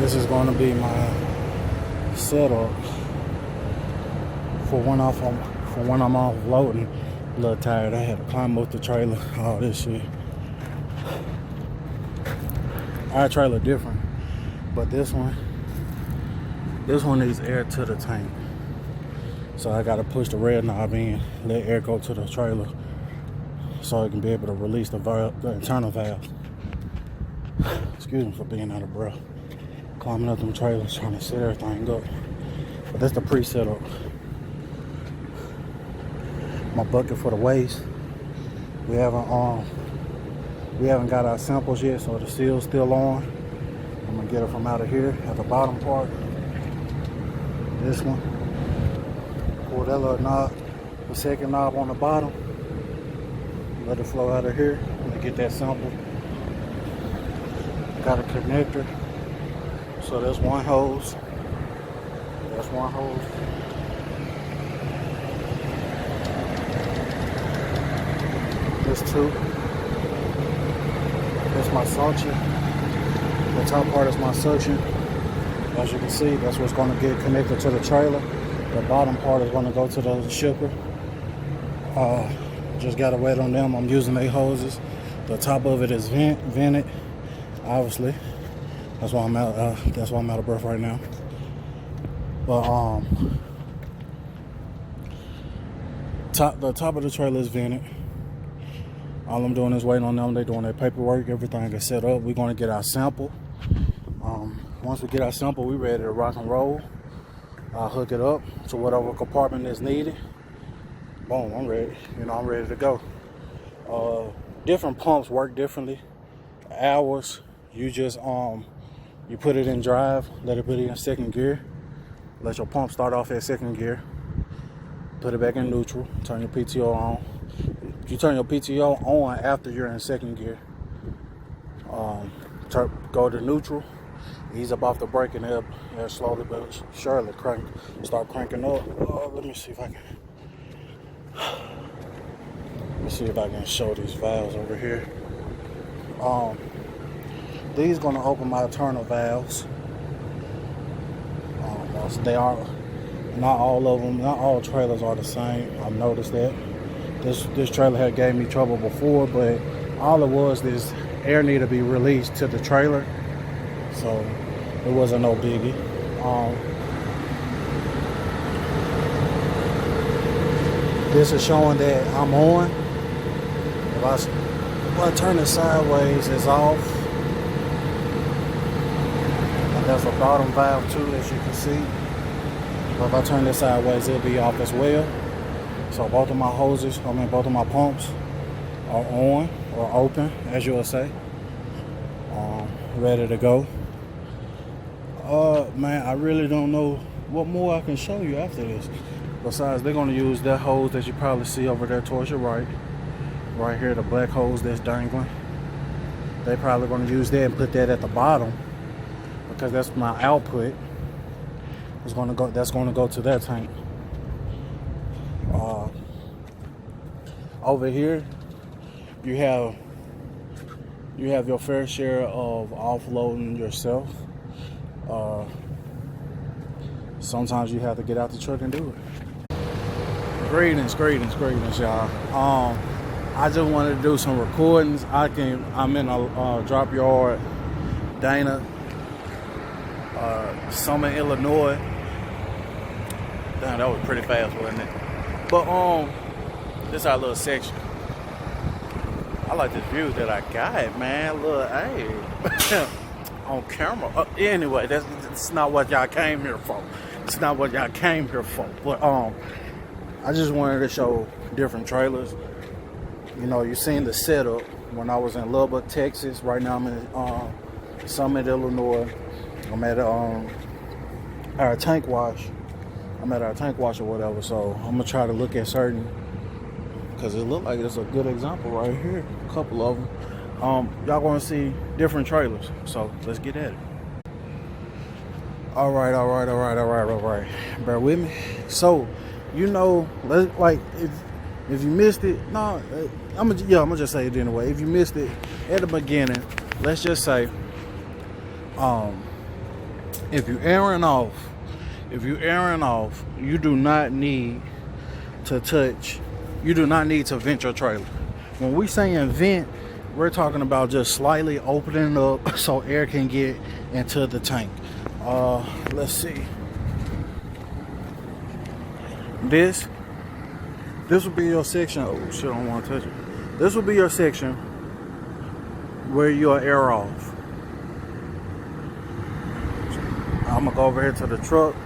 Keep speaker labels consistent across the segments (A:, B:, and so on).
A: This is going to be my setup for when I'm offloading. A little tired. I had to climb up the trailer. All this shit. Our trailer different, but this one needs air to the tank. So I gotta push the red knob in, let air go to the trailer, so it can be able to release the internal valve. Excuse me for being out of breath. Climbing up them trailers, trying to set everything up. But that's the pre-setup. My bucket for the waste. We haven't got our samples yet, so the seal's still on. I'm gonna get it from out of here at the bottom part. This one. Pull that little knob, the second knob on the bottom. Let it flow out of here. I'm gonna get that sample. Got a connector. So there's one hose. That's one hose. There's two. That's my suction. The top part is my suction. As you can see, that's what's going to get connected to the trailer. The bottom part is going to go to the shipper. Just got to wait on them. I'm using 8 hoses. The top of it is vented, obviously. That's why I'm out. That's why I'm out of breath right now. But the top of the trailer is vented. All I'm doing is waiting on them. They're doing their paperwork. Everything is set up. We're going to get our sample. Once we get our sample, we're ready to rock and roll. I'll hook it up to whatever compartment is needed. Boom, I'm ready. I'm ready to go. Different pumps work differently. Ours, you just you put it in drive, let it put it in second gear. Let your pump start off at second gear. Put it back in neutral. Turn your PTO on. You turn your PTO on after you're in second gear. Go to neutral. Ease up off the brake and it'll slowly but surely start cranking up. Let me see if I can show these valves over here. These gonna open my internal valves. They are not all of them. Not all trailers are the same. I've noticed that. This trailer had gave me trouble before, but all it was is air needed to be released to the trailer, so it wasn't no biggie. This is showing that I'm on. If I turn it sideways, it's off. And there's a bottom valve too, as you can see. But if I turn this sideways, it'll be off as well. So both of my hoses, both of my pumps are on or open, as you will say. Ready to go. Man, I really don't know what more I can show you after this. Besides, they're going to use that hose that you probably see over there towards your right. Right here, the black hose that's dangling. They're probably going to use that and put that at the bottom, because that's my output. That's going to go to that tank. Over here, you have your fair share of offloading yourself. Sometimes you have to get out the truck and do it. Greetings, y'all. I just wanted to do some recordings. I'm in a drop yard, Dana, Summit, Illinois. Damn, that was pretty fast, wasn't it? But this is our little section. I like this view that I got, man. Look, hey, on camera. Anyway, that's not what y'all came here for. It's not what y'all came here for. But I just wanted to show different trailers. You seen the setup when I was in Lubbock, Texas. Right now I'm in Summit, Illinois. I'm at our tank wash. I'm at our tank wash or whatever. So I'm gonna try to look at certain, because it looked like it's a good example right here. A couple of them. Y'all gonna see different trailers. So let's get at it. All right. Bear with me. So, if you missed it, I'm gonna just say it anyway. If you missed it at the beginning, let's just say, if you're airing off, you do not need to touch. You do not need to vent your trailer. When we saying vent, we're talking about just slightly opening up so air can get into the tank. Let's see. This will be your section. Oh shit, I don't want to touch it. This will be your section where you'll air off. I'm gonna go over here to the truck.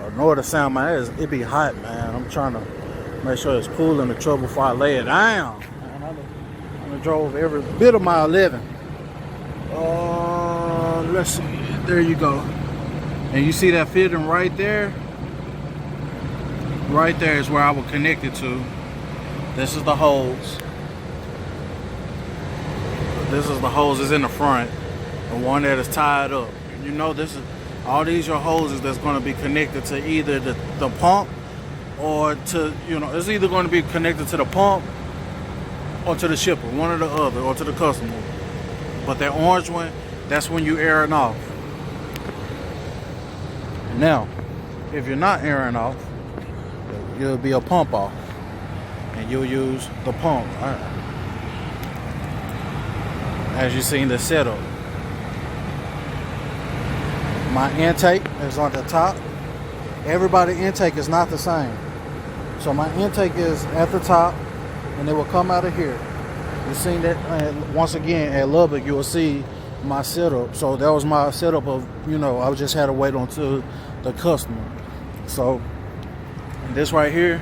A: Ignore the sound, man. It be hot, man. I'm trying to make sure it's cool in the truck before I lay it down. I drove every bit of my 11. Let's see. There you go. And you see that fitting right there? Right there is where I will connect it to. This is the hose. This is the hose is in the front. The one that is tied up. You know, this is all these are hoses that's going to be connected to either the pump or to, you know, it's either going to be connected to the pump or to the shipper, one or the other, or to the customer. But that orange one, that's when you air it off. Now, if you're not airing off, you'll be a pump off, and you'll use the pump. As you seen the setup, my intake is on the top. Everybody's intake is not the same. So my intake is at the top, and it will come out of here. You've seen that, once again, at Lubbock, you will see my setup. So that was my setup of, you know, I just had to wait until the customer. So this right here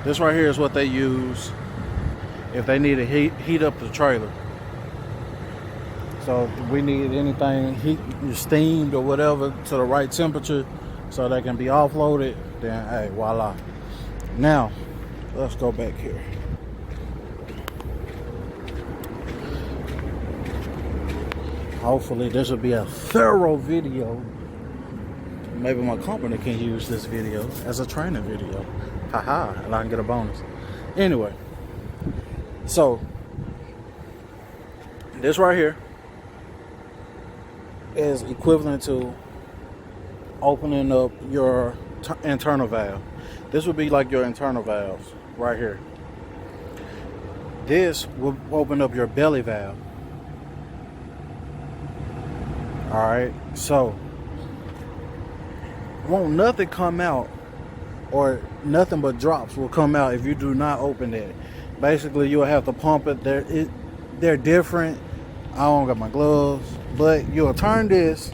A: is what they use if they need to heat up the trailer. So if we need anything steamed or whatever to the right temperature so they can be offloaded, then hey, voila. Now, let's go back here. Hopefully this will be a thorough video. Maybe my company can use this video as a training video. Haha, and I can get a bonus. Anyway, so this right here is equivalent to opening up your internal valve. This would be like your internal valves right here. This will open up your belly valve. Alright, so won't nothing come out, or nothing but drops will come out if you do not open it. Basically, you'll have to pump it. They're different. I don't got my gloves, but you'll turn this,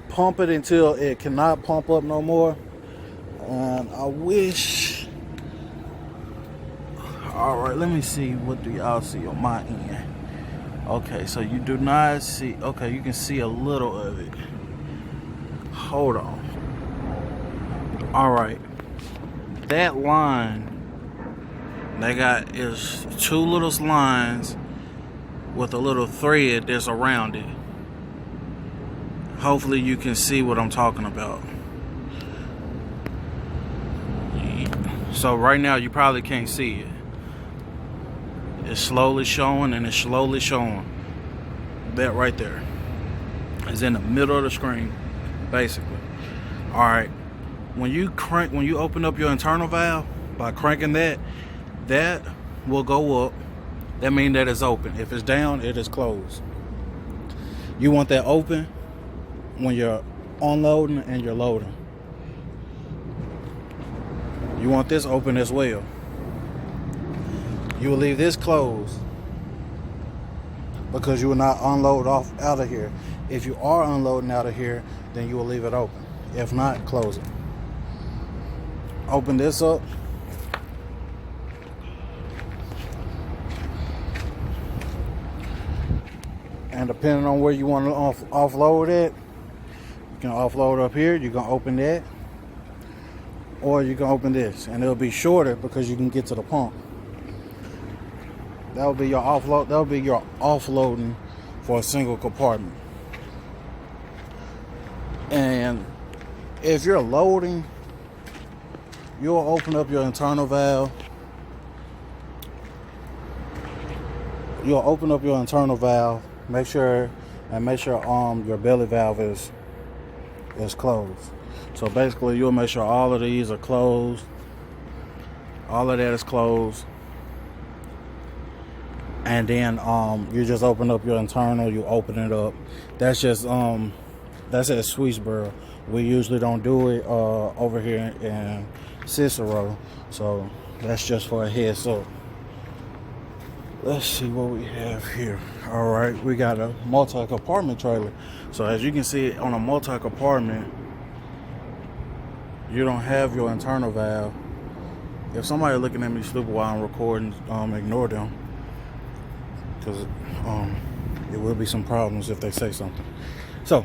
A: pump it until it cannot pump up no more. And I wish. All right, let me see. What do y'all see on my end? Okay, so you do not see. Okay, you can see a little of it. Hold on. All right, that line they got is two little lines with a little thread that's around it. Hopefully you can see what I'm talking about. So right now you probably can't see it. It's slowly showing and it's slowly showing. That right there is in the middle of the screen, basically. All right, when you open up your internal valve by cranking that will go up. That means that it's open. If it's down, it is closed. You want that open when you're unloading and you're loading. You want this open as well. You will leave this closed because you will not unload off out of here. If you are unloading out of here, then you will leave it open. If not, close it. Open this up. And depending on where you want to offload it, you can offload up here. You can open that, or you can open this, and it'll be shorter because you can get to the pump. That will be your offload. That will be your offloading for a single compartment. And if you're loading, you'll open up your internal valve. You'll open up your internal valve. Make sure your belly valve is is closed. So basically you'll make sure all of these are closed. All of that is closed. And then you just open up your internal, you open it up. That's just that's at Sweden. We usually don't do it over here in Cicero. So that's just for a heads up. Let's see what we have here. All right, we got a multi-compartment trailer. So as you can see on a multi-compartment, you don't have your internal valve. If somebody looking at me stupid while I'm recording, ignore them. Because it will be some problems if they say something. So,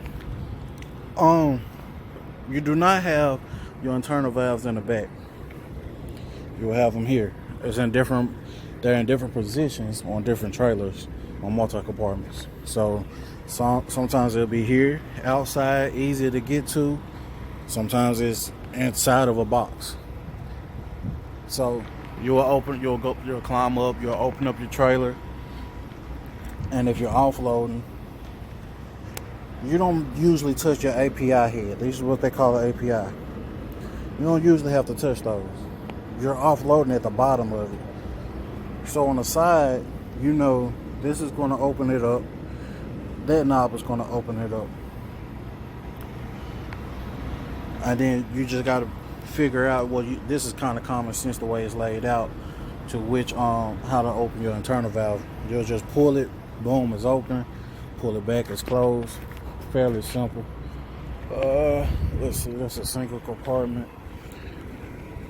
A: you do not have your internal valves in the back. You'll have them here. They're in different positions on different trailers on multi-compartments. So sometimes it'll be here, outside, easy to get to. Sometimes it's inside of a box. So you'll climb up, you'll open up your trailer. And if you're offloading, you don't usually touch your API head. This is what they call the API. You don't usually have to touch those. You're offloading at the bottom of it. So on the side, you know this is going to open it up. That knob is going to open it up. And then you just got to figure out, this is kind of common sense the way it's laid out, to which how to open your internal valve. You'll just pull it, boom, it's open. Pull it back, it's closed. Fairly simple. Let's see, that's a single compartment.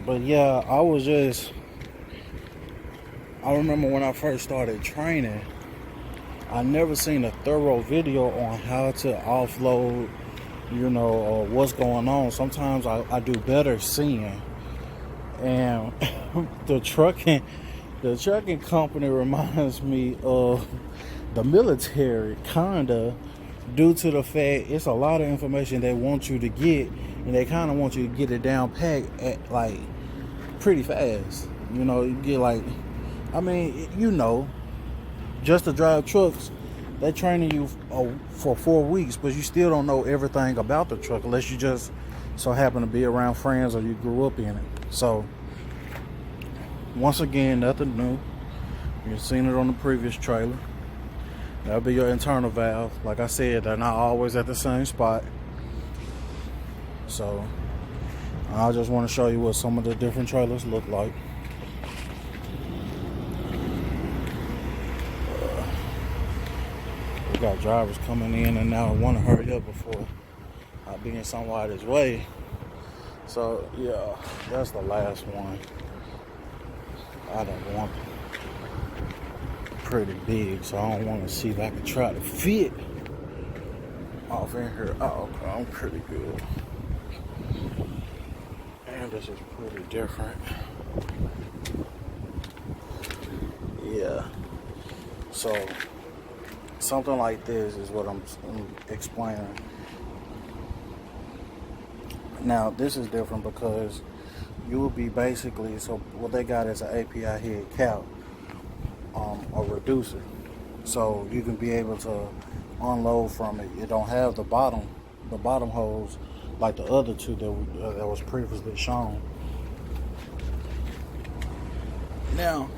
A: But yeah, I remember when I first started training, I never seen a thorough video on how to offload, or what's going on. Sometimes I do better seeing. And the trucking company reminds me of the military, kinda, due to the fact it's a lot of information they want you to get, and they kind of want you to get it down pat at pretty fast. You get just to drive trucks, they're training you for 4 weeks, but you still don't know everything about the truck unless you just so happen to be around friends or you grew up in it. So once again, nothing new. You've seen it on the previous trailer. That'll be your internal valve. Like I said, they're not always at the same spot. So I just want to show you what some of the different trailers look like. We got drivers coming in and out. I want to hurry up before I be in somebody's way. So yeah, that's the last one. I don't want pretty big, so I don't want to see if I can try to fit off in here. Oh, okay, I'm pretty good. And this is pretty different. Yeah. So something like this is what I'm explaining. Now this is different because you will be basically, so what they got is an API head cap, a reducer, so you can be able to unload from it. It don't have the bottom hose like the other two that was previously shown. Now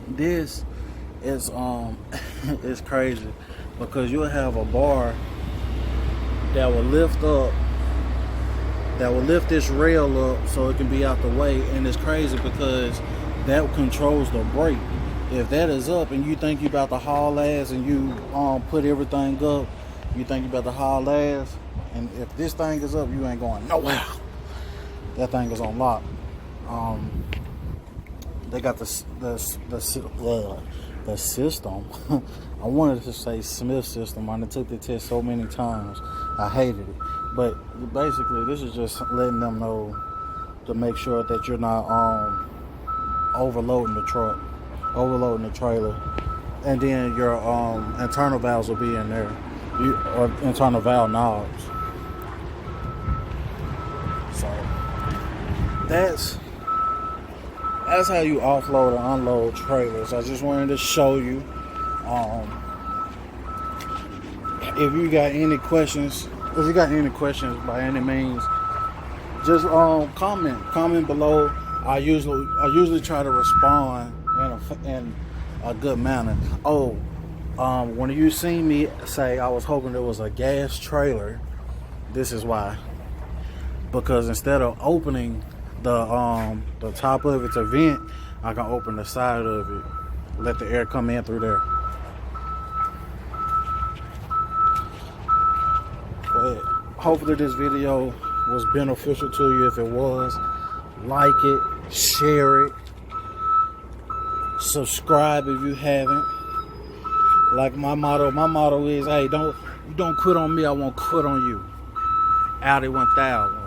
A: this is it's crazy because you'll have a bar that will lift this rail up so it can be out the way, and it's crazy because that controls the brake. If that is up and you think you about to haul ass and you put everything up, you think you about to haul ass, and if this thing is up, you ain't going nowhere. That thing is on lock. They got the system. I wanted to say Smith system. I took the test so many times. I hated it. But basically, this is just letting them know to make sure that you're not overloading the truck, overloading the trailer, and then your internal valves will be in there, or internal valve knobs. So that's how you offload and unload trailers. I just wanted to show you. If you got any questions, If you got any questions by any means, just comment below. I usually try to respond in a good manner. Oh, when you see me say I was hoping there was a gas trailer, this is why. Because instead of opening the top of it to vent, I can open the side of it, let the air come in through there. But hopefully this video was beneficial to you. If it was, like it, share it, subscribe if you haven't. Like my motto is, hey, you don't quit on me, I won't quit on you. Audi 1000.